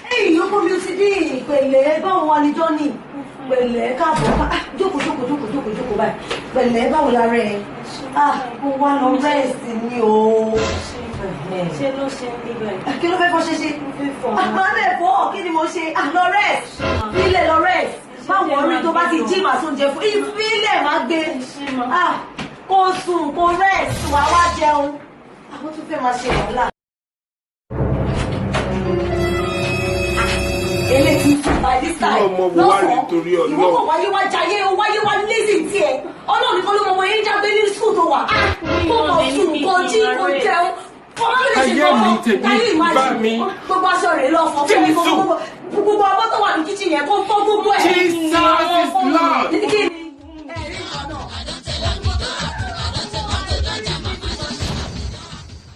Hey, you come today. Pẹ̀lẹ́, báwo wà ní Johnny? Pẹ̀lẹ́, káàbọ̀. Jókòó báyìí. Pẹ̀lẹ́, báwo la rẹ̀? Kó wá lọ rest ni o. Ṣé ló ṣe ń bíbẹ̀? Kí ló fẹ́ kọ́ ṣe? Àpárẹ̀ fọ́, kí ni mo ṣe? Lọ rest. Ilé lọ rest. Báwo rí tó bá ti jí màá tó jẹ fún ìfilẹ̀ máa gbé. Kó sùn, kó rest, wà wá jẹun. Àwọn tún fẹ́ máa ṣe wàhálà. Eléyìí by this time lọ́sàn-án ìwọ́n wáyé wá jayé wáyé wá lazy tiẹ̀ ọlọ́run nìkan ló mọ ọmọ yẹn jáde ní school tó wà kó mọ̀ sùn kó jí kó jẹun ayé mi tèmi bá mi gbogbo aṣọ rẹ̀ lọ fọ fún mi gbogbo ọmọ tó wà ní kíchìn yẹn kó fọ́ gbogbo ẹ̀. Jesus is Lord.